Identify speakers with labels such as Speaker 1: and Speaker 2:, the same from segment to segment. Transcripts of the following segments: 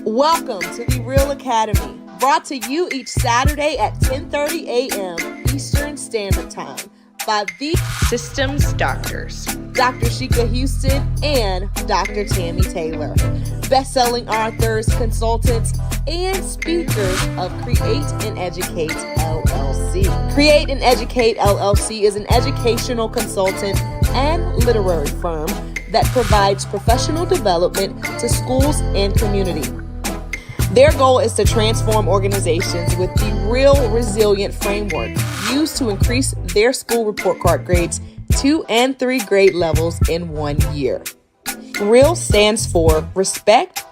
Speaker 1: Welcome to the REALL Academy, brought to you each Saturday at 10:30 a.m. Eastern Standard Time by the
Speaker 2: Systems DoctHers,
Speaker 1: Dr. Sheka Houston and Dr. Tammy Taylor, best-selling authors, consultants, and speakers of Create and Educate LLC. Create and Educate LLC is an educational consultant and literary firm that provides professional development to schools and community. Their goal is to transform organizations with the REALL Resilient framework used to increase their school report card grades 2 and 3 grade levels in 1 year. REALL stands for Respect,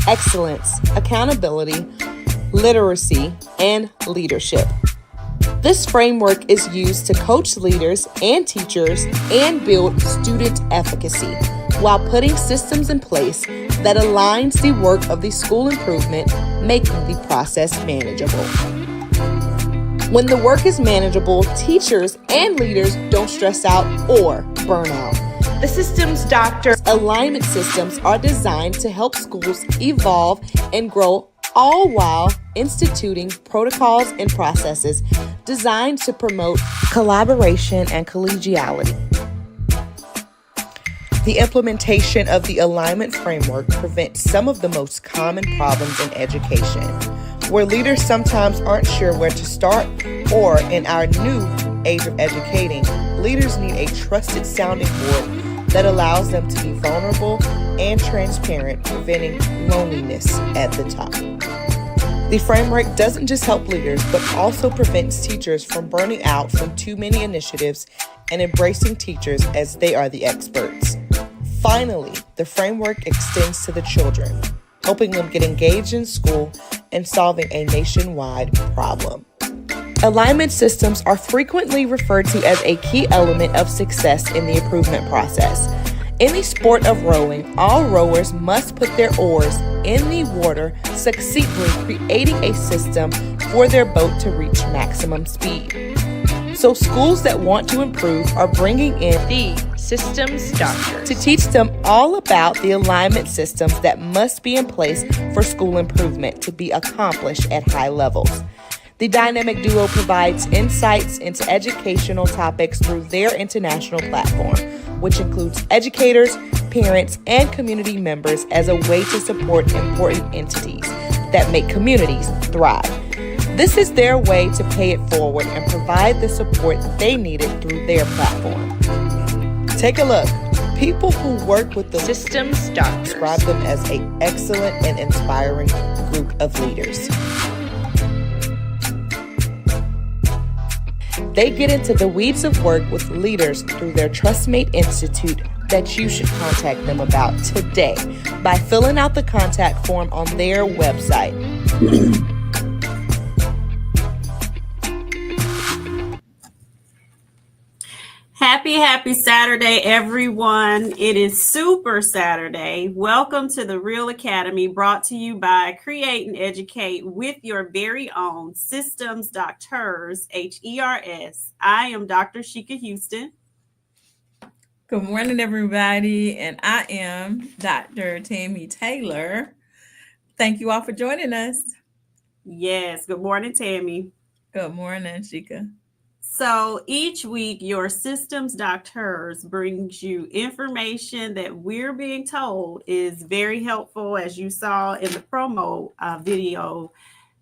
Speaker 1: Excellence, Accountability, Literacy, and Leadership. This framework is used to coach leaders and teachers and build student efficacy while putting systems in place that aligns the work of the school improvement, making the process manageable. When the work is manageable, teachers and leaders don't stress out or burn out.
Speaker 2: the Systems DoctHers
Speaker 1: Alignment systems are designed to help schools evolve and grow, all while instituting protocols and processes designed to promote collaboration and collegiality. The implementation of the alignment framework prevents some of the most common problems in education, where leaders sometimes aren't sure where to start, or in our new age of educating, leaders need a trusted sounding board that allows them to be vulnerable and transparent, preventing loneliness at the top. The framework doesn't just help leaders, but also prevents teachers from burning out from too many initiatives and embracing teachers as they are the experts. Finally, the framework extends to the children, helping them get engaged in school and solving a nationwide problem. Alignment systems are frequently referred to as a key element of success in the improvement process. In the sport of rowing, all rowers must put their oars in the water, succinctly creating a system for their boat to reach maximum speed. So schools that want to improve are bringing in
Speaker 2: the Systems DoctHers
Speaker 1: to teach them all about the alignment systems that must be in place for school improvement to be accomplished at high levels. The dynamic duo provides insights into educational topics through their international platform, which includes educators, parents, and community members as a way to support important entities that make communities thrive. This is their way to pay it forward and provide the support they needed through their platform. Take a look. People who work with the
Speaker 2: Systems DoctHers
Speaker 1: describe them as an excellent and inspiring group of leaders. They get into the weeds of work with leaders through their TrustMate Institute that you should contact them about today by filling out the contact form on their website.
Speaker 3: Happy Saturday, everyone. It is Super Saturday. Welcome to the REALL Academy, brought to you by Create and Educate with your very own Systems DoctHers, HERS. I am Dr. Sheka Houston.
Speaker 4: Good morning, everybody, and I am Dr. Tammy Taylor. Thank you all for joining us.
Speaker 3: Yes, good morning, Tammy.
Speaker 4: Good morning, Sheka.
Speaker 3: So each week, your Systems DoctHers brings you information that we're being told is very helpful, as you saw in the promo video,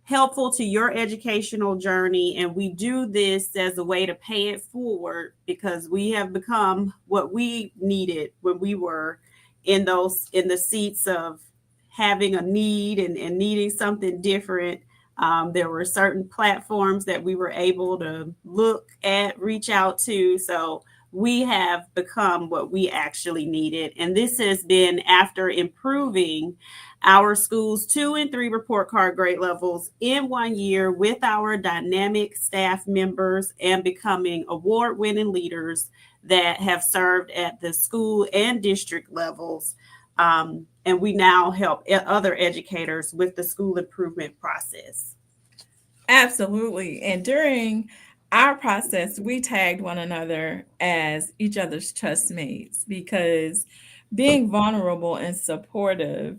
Speaker 3: helpful to your educational journey. And we do this as a way to pay it forward because we have become what we needed when we were in the seats of having a need and needing something different. There were certain platforms that we were able to look at, reach out to. So we have become what we actually needed. And this has been after improving our school's 2 and 3 report card grade levels in 1 year with our dynamic staff members and becoming award-winning leaders that have served at the school and district levels. And we now help other educators with the school improvement process.
Speaker 4: Absolutely. And during our process, we tagged one another as each other's trustmates because being vulnerable and supportive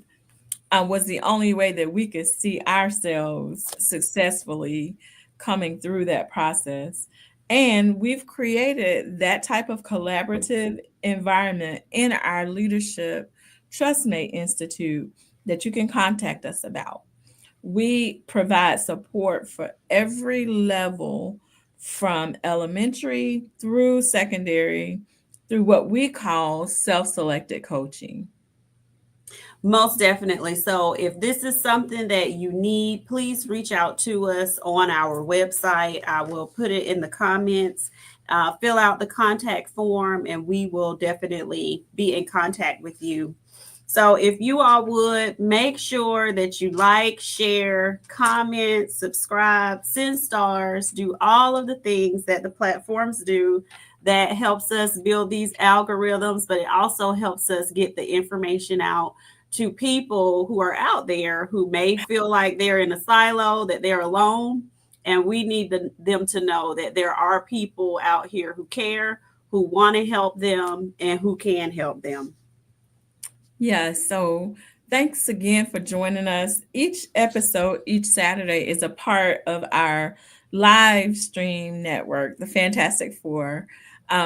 Speaker 4: was the only way that we could see ourselves successfully coming through that process. And we've created that type of collaborative environment in our Leadership Trustmate Institute that you can contact us about. We provide support for every level from elementary through secondary through what we call self-selected coaching.
Speaker 3: Most definitely. So if this is something that you need, please reach out to us on our website. I will put it in the comments. Fill out the contact form, and we will definitely be in contact with you. So if you all would make sure that you like, share, comment, subscribe, send stars, do all of the things that the platforms do that helps us build these algorithms, but it also helps us get the information out to people who are out there who may feel like they're in a silo, that they're alone. And we need them to know that there are people out here who care, who want to help them, and who can help them.
Speaker 4: Yeah, so thanks again for joining us. Each episode, each Saturday, is a part of our live stream network, the Fantastic Four,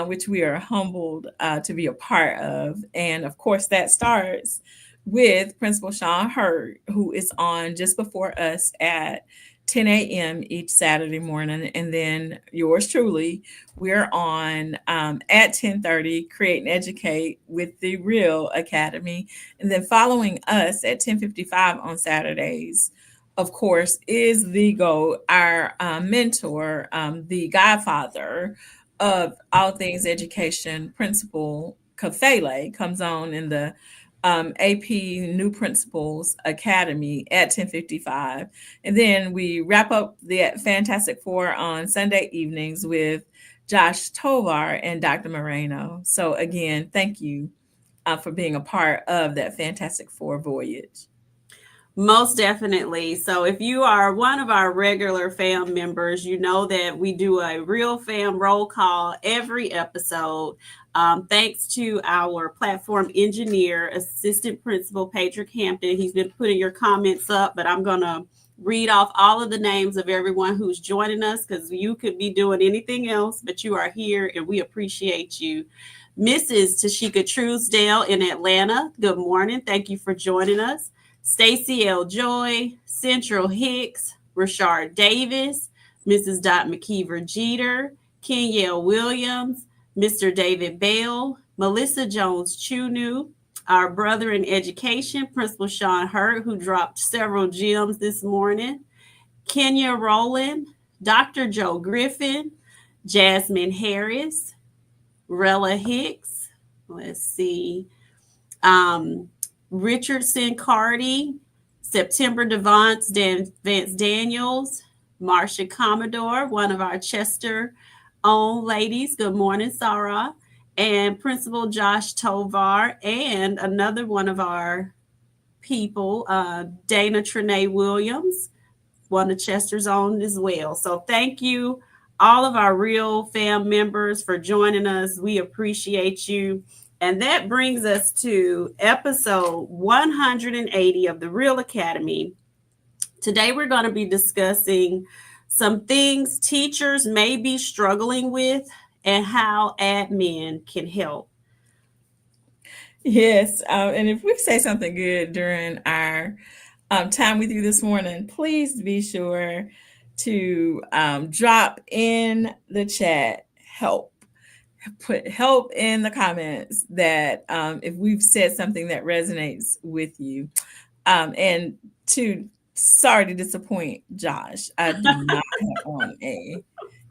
Speaker 4: which we are humbled to be a part of. And of course, that starts with Principal Sean Hurd, who is on just before us at 10 a.m. each Saturday morning. And then yours truly, we're on at 10:30, Create and Educate with the REALL Academy. And then following us at 10:55 on Saturdays, of course, is the GOAT, our mentor, the godfather of all things education, Principal Kafele, comes on in the AP New Principals Academy at 10:55. And then we wrap up the Fantastic Four on Sunday evenings with Josh Tovar and Dr. Moreno. So again, thank you for being a part of that Fantastic Four voyage.
Speaker 3: Most definitely. So if you are one of our regular fam members, you know that we do a real fam roll call every episode. Thanks to our platform engineer, assistant principal Patrick Hampton. He's been putting your comments up, but I'm going to read off all of the names of everyone who's joining us, because you could be doing anything else, but you are here and we appreciate you. Mrs. Tashika Truesdale in Atlanta, good morning. Thank you for joining us. Stacy L. Joy, Central Hicks, Rashard Davis, Mrs. Dot McKeever Jeter, Kenyelle Williams, Mr. David Bell, Melissa Jones Chunu, our brother in education, Principal Sean Hurd, who dropped several gems this morning, Kenya Rowland, Dr. Joe Griffin, Jasmine Harris, Rella Hicks, let's see, Richardson Cardi, September Vance Daniels, Marcia Commodore, one of our Chester own ladies. Good morning, Sarah. And Principal Josh Tovar, and another one of our people, Dana Trinae Williams, one of Chester's own as well. So thank you, all of our real fam members, for joining us. We appreciate you. And that brings us to episode 180 of the REALL Academy. Today, we're going to be discussing some things teachers may be struggling with and how admin can help.
Speaker 4: Yes, and if we say something good during our time with you this morning, please be sure to drop in the chat help. Put help in the comments that if we've said something that resonates with you. And sorry to disappoint Josh, I do not have on a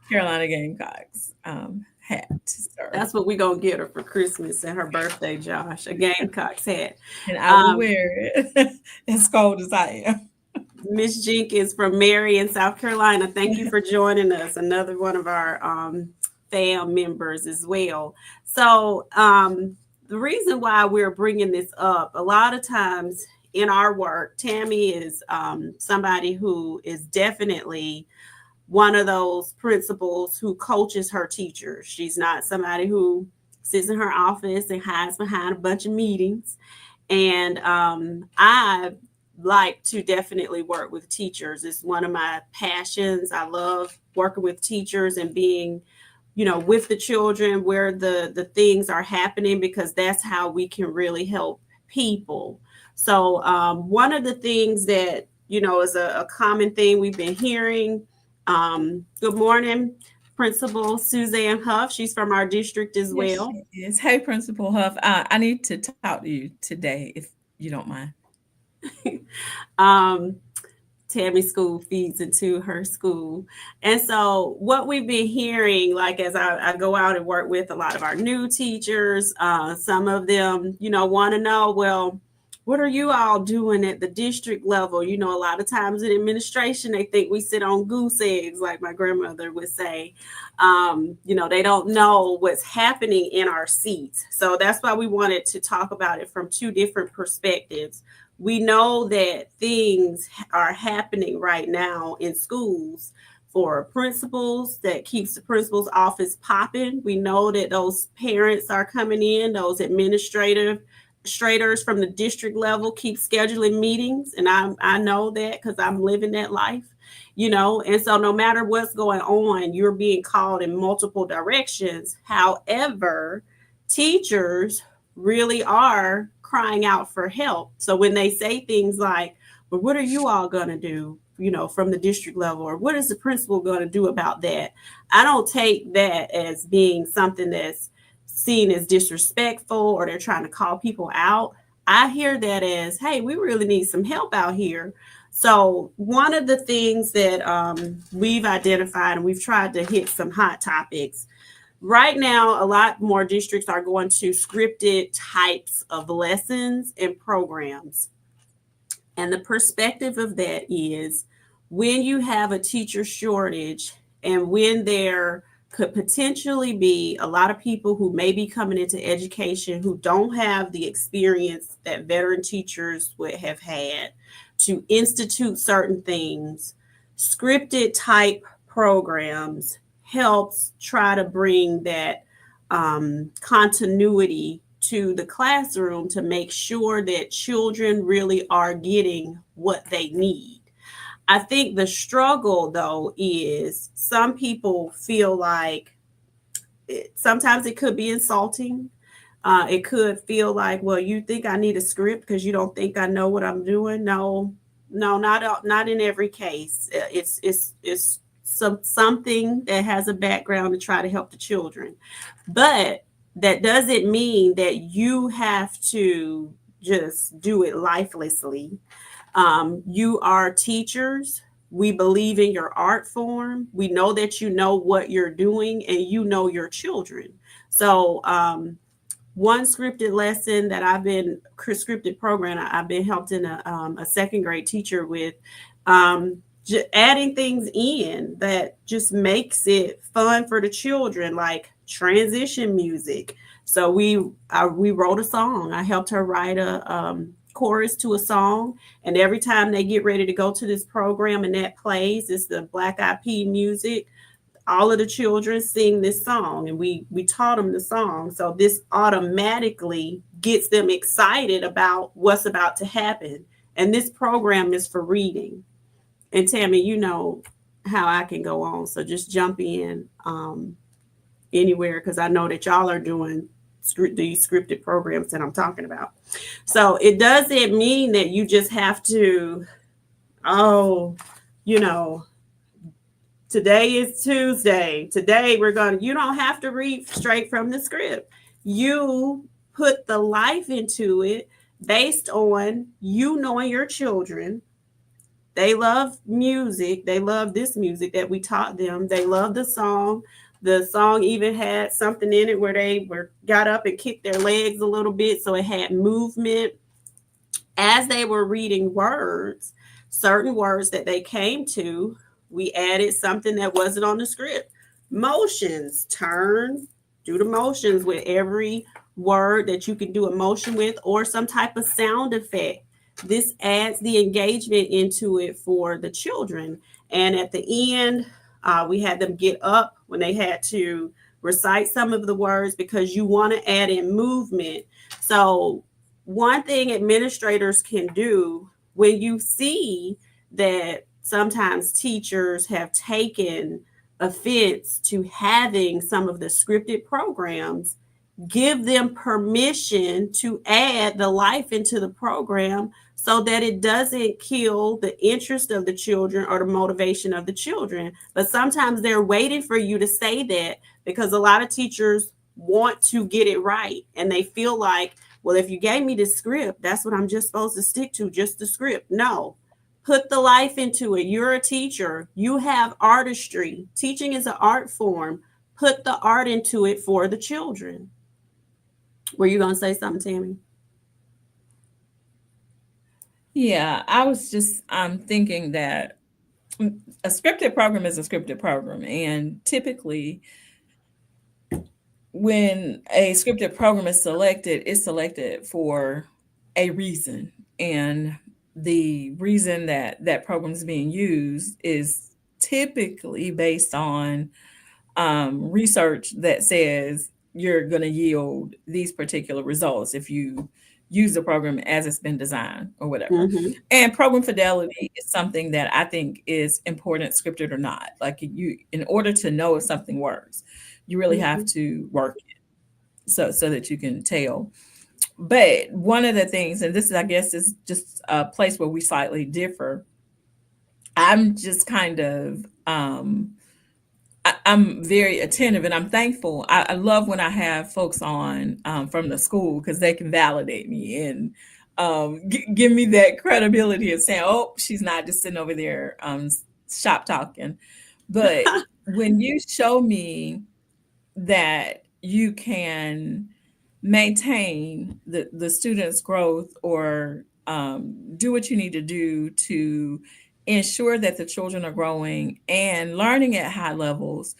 Speaker 4: Carolina Gamecocks hat, sir.
Speaker 3: That's what we're going to get her for Christmas and her birthday, Josh, a Gamecocks hat.
Speaker 4: And I will wear it as cold as I am.
Speaker 3: Miss Jenkins from Marion, South Carolina, thank you for joining us. Another one of our fam members as well. So the reason why we're bringing this up, a lot of times in our work, Tammy is somebody who is definitely one of those principals who coaches her teachers. She's not somebody who sits in her office and hides behind a bunch of meetings. And I like to definitely work with teachers. It's one of my passions. I love working with teachers and being, with the children where the things are happening, because that's how we can really help people. So one of the things that, is a common thing we've been hearing. Good morning, Principal Suzanne Huff. She's from our district as
Speaker 4: Yes,
Speaker 3: well.
Speaker 4: she is. Hey, Principal Huff. I need to talk to you today, if you don't mind.
Speaker 3: Tammy school feeds into her school. And so what we've been hearing, like as I go out and work with a lot of our new teachers, some of them, want to know, well, what are you all doing at the district level? A lot of times in administration, they think we sit on goose eggs, like my grandmother would say. They don't know what's happening in our seats. So that's why we wanted to talk about it from two different perspectives. We know that things are happening right now in schools for principals that keeps the principal's office popping. We know that those parents are coming in, those administrators from the district level keep scheduling meetings. And I know that because I'm living that life, and so no matter what's going on, you're being called in multiple directions. However, teachers really are crying out for help. So when they say things like, well, what are you all going to do, from the district level, or what is the principal going to do about that? I don't take that as being something that's seen as disrespectful or they're trying to call people out. I hear that as, hey, we really need some help out here. So one of the things that we've identified, and we've tried to hit some hot topics. Right now, a lot more districts are going to scripted types of lessons and programs. And the perspective of that is, when you have a teacher shortage and when there could potentially be a lot of people who may be coming into education who don't have the experience that veteran teachers would have had to institute certain things, scripted type programs helps try to bring that continuity to the classroom to make sure that children really are getting what they need. I think the struggle, though, is some people feel like sometimes it could be insulting. It could feel like, well, you think I need a script because you don't think I know what I'm doing. No, not in every case. It's something that has a background to try to help the children, but that doesn't mean that you have to just do it lifelessly. You are teachers. We believe in your art form. We know that you know what you're doing and you know your children. So one scripted lesson that scripted program I've been helping a second grade teacher with, adding things in that just makes it fun for the children, like transition music. So we wrote a song. I helped her write a chorus to a song, and every time they get ready to go to this program and that plays, it's the Black Eyed Peas music. All of the children sing this song, and we taught them the song. So this automatically gets them excited about what's about to happen. And this program is for reading. And Tammy, you know how I can go on, so just jump in anywhere, because I know that y'all are doing these scripted programs that I'm talking about. So it doesn't mean that you just have to, today is Tuesday. Today you don't have to read straight from the script. You put the life into it based on you knowing your children. They love music. They love this music that we taught them. They love the song. The song even had something in it where they got up and kicked their legs a little bit, so it had movement. As they were reading words, certain words that they came to, we added something that wasn't on the script. Motions, turn, do the motions with every word that you can do a motion with, or some type of sound effect. This adds the engagement into it for the children. And at the end, we had them get up when they had to recite some of the words, because you want to add in movement. So one thing administrators can do when you see that sometimes teachers have taken offense to having some of the scripted programs, give them permission to add the life into the program so that it doesn't kill the interest of the children or the motivation of the children. But sometimes they're waiting for you to say that, because a lot of teachers want to get it right and they feel like, well, if you gave me the script, that's what I'm just supposed to stick to, just the script. No, put the life into it. You're a teacher, you have artistry. Teaching is an art form. Put the art into it for the children. Were you going to say something, Tammy?
Speaker 4: Yeah, I was just thinking that a scripted program is a scripted program, and typically when a scripted program is selected, it's selected for a reason. And the reason that that program is being used is typically based on research that says you're going to yield these particular results if you use the program as it's been designed or whatever.
Speaker 3: Mm-hmm.
Speaker 4: And program fidelity is something that I think is important, scripted or not. Like, you, in order to know if something works, you really have to work it so that you can tell. But one of the things, and this is, I guess, is just a place where we slightly differ. I'm just kind of I'm very attentive, and I'm thankful. I love when I have folks on from the school, because they can validate me and give me that credibility of saying, oh, she's not just sitting over there shop talking. But when you show me that you can maintain the student's growth, or do what you need to do to ensure that the children are growing and learning at high levels,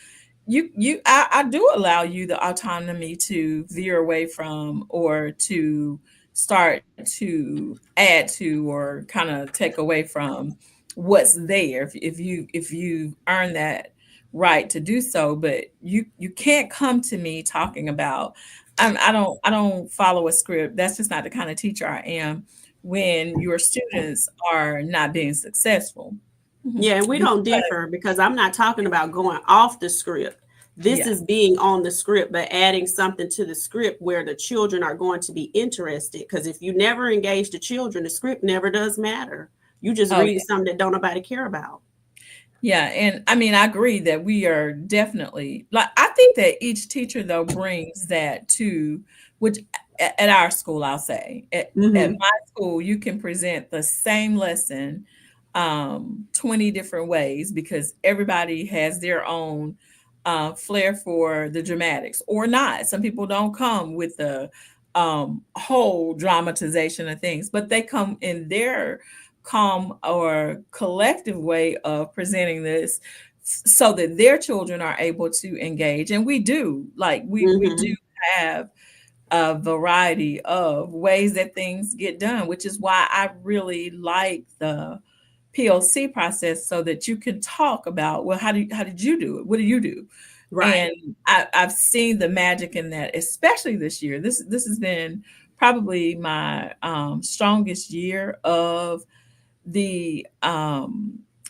Speaker 4: I do allow you the autonomy to veer away from, or to start to add to, or kind of take away from what's there, if you earn that right to do so. But you can't come to me talking about, I don't follow a script. That's just not the kind of teacher I am, when your students are not being successful.
Speaker 3: Yeah, we don't differ, because I'm not talking about going off the script. This
Speaker 4: Yeah.
Speaker 3: is being on the script, but adding something to the script where the children are going to be interested. Because if you never engage the children, the script never does matter. You just
Speaker 4: Oh,
Speaker 3: read
Speaker 4: yeah.
Speaker 3: something that don't nobody care about.
Speaker 4: Yeah, and I mean, I agree that we are definitely, like, I think that each teacher though brings that to, which at our school, I'll say, at
Speaker 3: Mm-hmm.
Speaker 4: my school, you can present the same lesson 20 different ways, because everybody has their own flair for the dramatics, or not. Some people don't come with the whole dramatization of things, but they come in their calm or collective way of presenting this, so that their children are able to engage. And we do, like, we do
Speaker 3: Mm-hmm.
Speaker 4: have a variety of ways that things get done, which is why I really like the PLC process, so that you can talk about, well, how did you do it? What do you do?
Speaker 3: Right.
Speaker 4: And I've seen the magic in that, especially this year. This has been probably my strongest year of the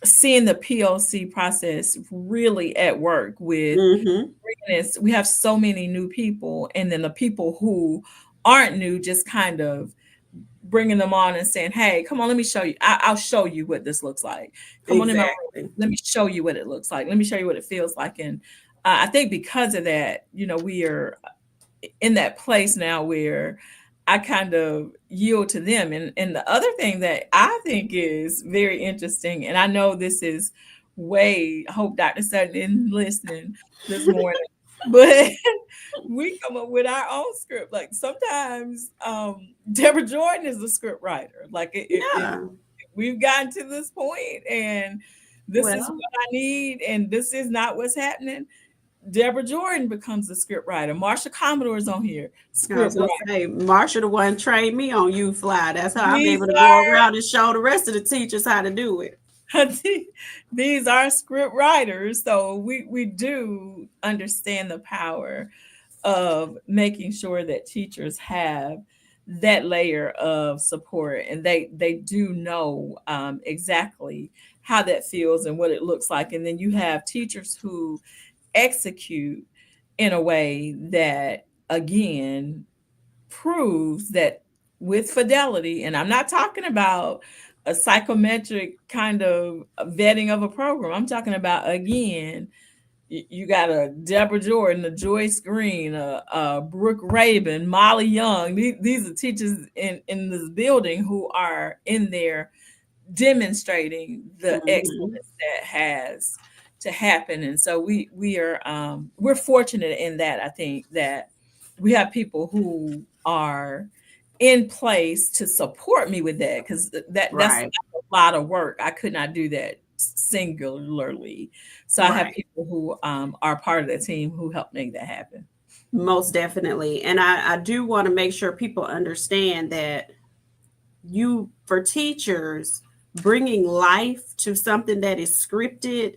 Speaker 4: seeing the PLC process really at work with
Speaker 3: Mm-hmm.
Speaker 4: bringing this. We have so many new people, and then the people who aren't new, just kind of bringing them on and saying, hey, come on, let me show you. I'll show you what this looks like. Come on in my room.
Speaker 3: Exactly.
Speaker 4: Let me show you what it looks like. Let me show you what it feels like. And I think because of that, we are in that place now where I kind of yield to them. And the other thing that I think is very interesting, and I know this is I hope Dr. Sutton isn't listening this morning, but we come up with our own script. Like, sometimes Deborah Jordan is the script writer. Like, if
Speaker 3: Yeah.
Speaker 4: we've gotten to this point and this is
Speaker 3: Well,
Speaker 4: what I need, and this is not what's happening, Deborah Jordan becomes the script writer. Marsha Commodore is on here,
Speaker 3: I was
Speaker 4: script
Speaker 3: gonna
Speaker 4: writer.
Speaker 3: say, Marsha the one trained me on U Fly. That's how I'm
Speaker 4: These
Speaker 3: able to go around and show the rest of the teachers how to do it.
Speaker 4: are these are script writers, so we do understand the power of making sure that teachers have that layer of support, and they do know exactly how that feels and what it looks like. And then you have teachers who execute in a way that again proves that with fidelity, and I'm not talking about a psychometric kind of vetting of a program. I'm talking about, again, you got a Deborah Jordan, a Joyce Green, a Brooke Rabin, Molly Young. These are teachers in this building who are in there demonstrating the
Speaker 3: Mhm.
Speaker 4: excellence that has to happen. And so we're fortunate in that. I think that we have people who are in place to support me with that, because that's
Speaker 3: Right.
Speaker 4: a lot of work. I could not do that singularly. So I have
Speaker 3: Right.
Speaker 4: people who are part of the team who help make that happen.
Speaker 3: Most definitely. And I do want to make sure people understand that for teachers, bringing life to something that is scripted,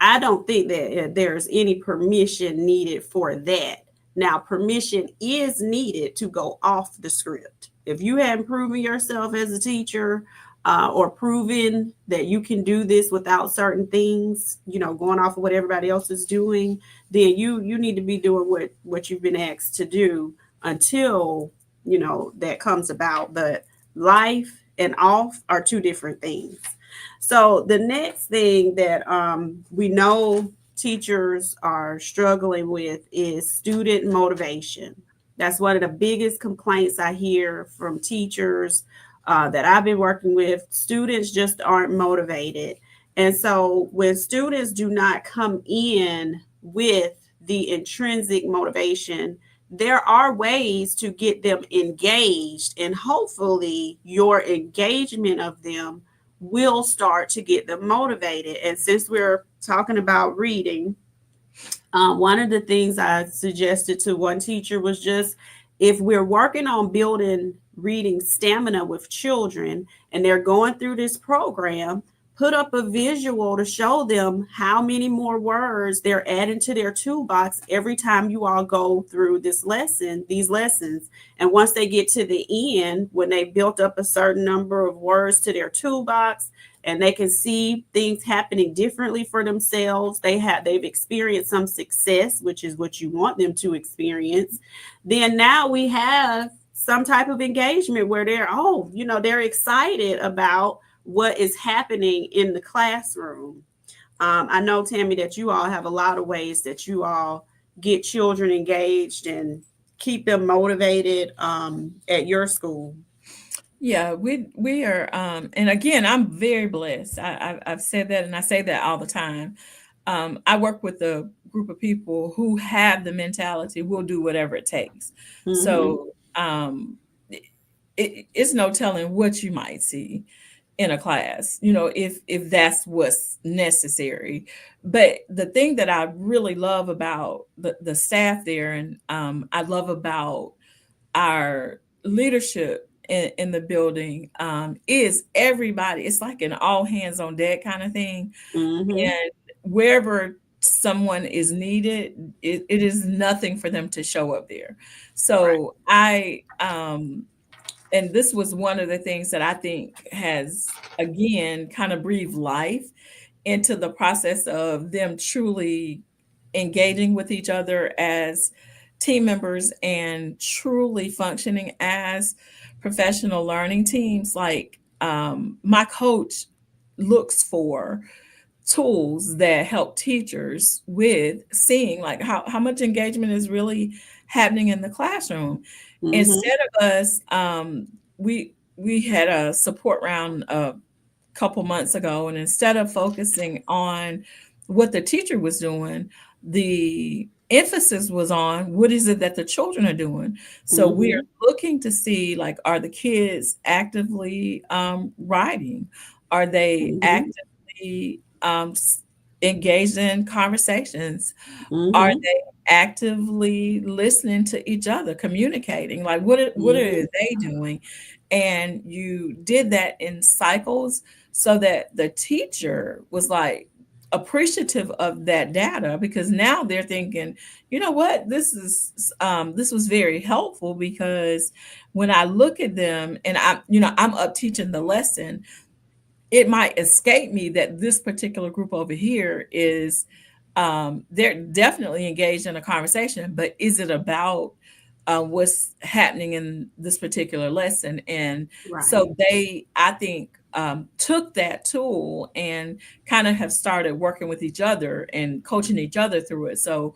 Speaker 3: I don't think that there's any permission needed for that. Now, permission is needed to go off the script. If you haven't proven yourself as a teacher, or proven that you can do this without certain things, going off of what everybody else is doing, then you need to be doing what you've been asked to do until that comes about. But life and off are two different things. So the next thing that we know teachers are struggling with is student motivation. That's one of the biggest complaints I hear from teachers that I've been working with. Students just aren't motivated. And so when students do not come in with the intrinsic motivation, there are ways to get them engaged, and hopefully your engagement of them will start to get them motivated. And since we're talking about reading, one of the things I suggested to one teacher was just, if we're working on building reading stamina with children and they're going through this program, put up a visual to show them how many more words they're adding to their toolbox every time you all go through these lessons. And once they get to the end, when they built up a certain number of words to their toolbox, and they can see things happening differently for themselves, they've experienced some success, which is what you want them to experience, then now we have some type of engagement where they're excited about what is happening in the classroom. I know, Tammy, that you all have a lot of ways that you all get children engaged and keep them motivated at your school.
Speaker 4: Yeah, we are, and again, I'm very blessed. I've said that, and I say that all the time. I work with a group of people who have the mentality, we'll do whatever it takes.
Speaker 3: Mm-hmm.
Speaker 4: So it's no telling what you might see in a class, if that's what's necessary. But the thing that I really love about the staff there, and I love about our leadership in the building, is everybody. It's like an all hands on deck kind of thing.
Speaker 3: Mm-hmm.
Speaker 4: And wherever someone is needed, it is nothing for them to show up there.
Speaker 3: Right.
Speaker 4: So and this was one of the things that I think has, again, kind of breathed life into the process of them truly engaging with each other as team members and truly functioning as professional learning teams. Like, my coach looks for tools that help teachers with seeing like how much engagement is really happening in the classroom.
Speaker 3: Mm-hmm.
Speaker 4: Instead of us, we had a support round a couple months ago, and instead of focusing on what the teacher was doing, the emphasis was on what is it that the children are doing. So we are
Speaker 3: Mm-hmm.
Speaker 4: looking to see, like, are the kids actively writing? Are they
Speaker 3: Mm-hmm.
Speaker 4: actively engaged in conversations? Are
Speaker 3: Mm-hmm.
Speaker 4: they actively listening to each other, communicating? Like, what are
Speaker 3: Mm-hmm.
Speaker 4: they doing? And you did that in cycles so that the teacher was like, appreciative of that data, because now they're thinking, you know what, this was very helpful, because when I look at them and I'm up teaching the lesson, it might escape me that this particular group over here is they're definitely engaged in a conversation, but is it about what's happening in this particular lesson? And
Speaker 3: Right.
Speaker 4: so they, I think, took that tool and kind of have started working with each other and coaching each other through it. So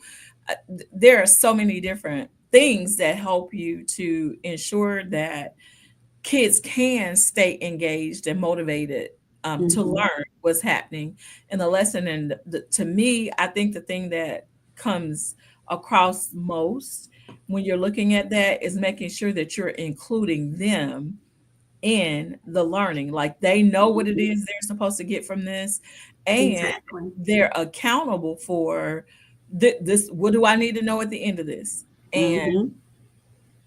Speaker 4: there are so many different things that help you to ensure that kids can stay engaged and motivated to
Speaker 3: Mhm.
Speaker 4: learn what's happening in the lesson. And to me, I think the thing that comes across most when you're looking at that is making sure that you're including them in the learning. Like they know what it
Speaker 3: Mhm.
Speaker 4: is they're supposed to get from this, and
Speaker 3: Exactly.
Speaker 4: they're accountable for this. What do I need to know at the end of this? And
Speaker 3: Mhm.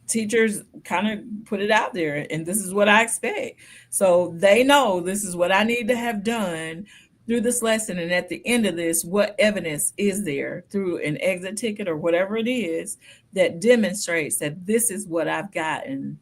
Speaker 4: teachers kind of put it out there, and this is what I expect. So they know this is what I need to have done through this lesson. And at the end of this, what evidence is there through an exit ticket or whatever it is that demonstrates that this is what I've gotten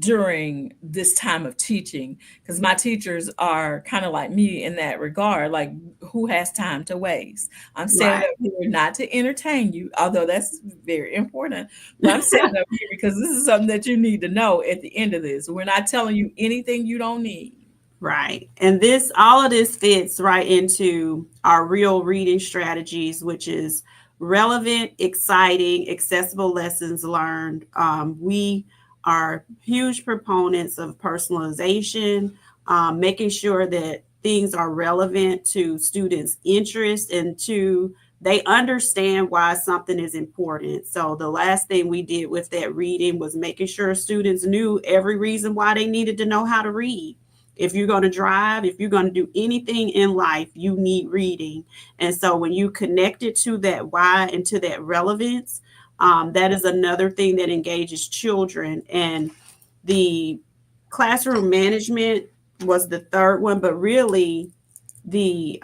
Speaker 4: during this time of teaching? Because my teachers are kind of like me in that regard. Like, who has time to waste? I'm standing
Speaker 3: Right.
Speaker 4: up here not to entertain you, although that's very important, but I'm standing up here because this is something that you need to know at the end of this. We're not telling you anything you don't need.
Speaker 3: Right. And this, all of this fits right into our real reading strategies, which is relevant, exciting, accessible lessons learned. We are huge proponents of personalization, making sure that things are relevant to students' interest and to they understand why something is important. So the last thing we did with that reading was making sure students knew every reason why they needed to know how to read. If you're going to drive, if you're going to do anything in life, you need reading. And so when you connect it to that why and to that relevance, that is another thing that engages children. And the classroom management was the third one, but really the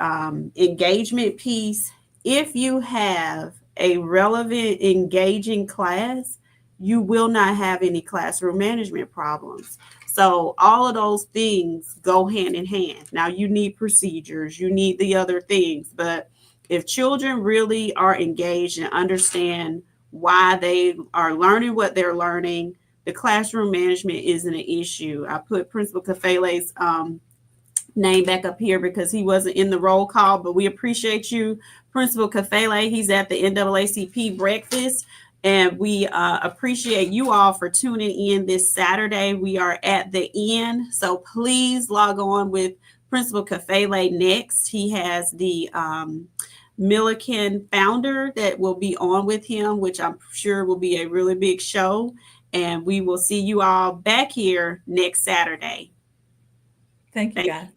Speaker 3: engagement piece, if you have a relevant, engaging class, you will not have any classroom management problems. So, all of those things go hand in hand. Now, you need procedures, you need the other things, but if children really are engaged and understand why they are learning what they're learning, the classroom management isn't an issue. I put Principal Kafele's name back up here because he wasn't in the roll call, but we appreciate you, Principal Kafele. He's at the NAACP breakfast, and we appreciate you all for tuning in this Saturday. We are at the end, so please log on with Principal Kafele next. He has the Milliken founder that will be on with him, which I'm sure will be a really big show. And we will see you all back here next Saturday.
Speaker 4: Thank you,
Speaker 3: Thank
Speaker 4: guys.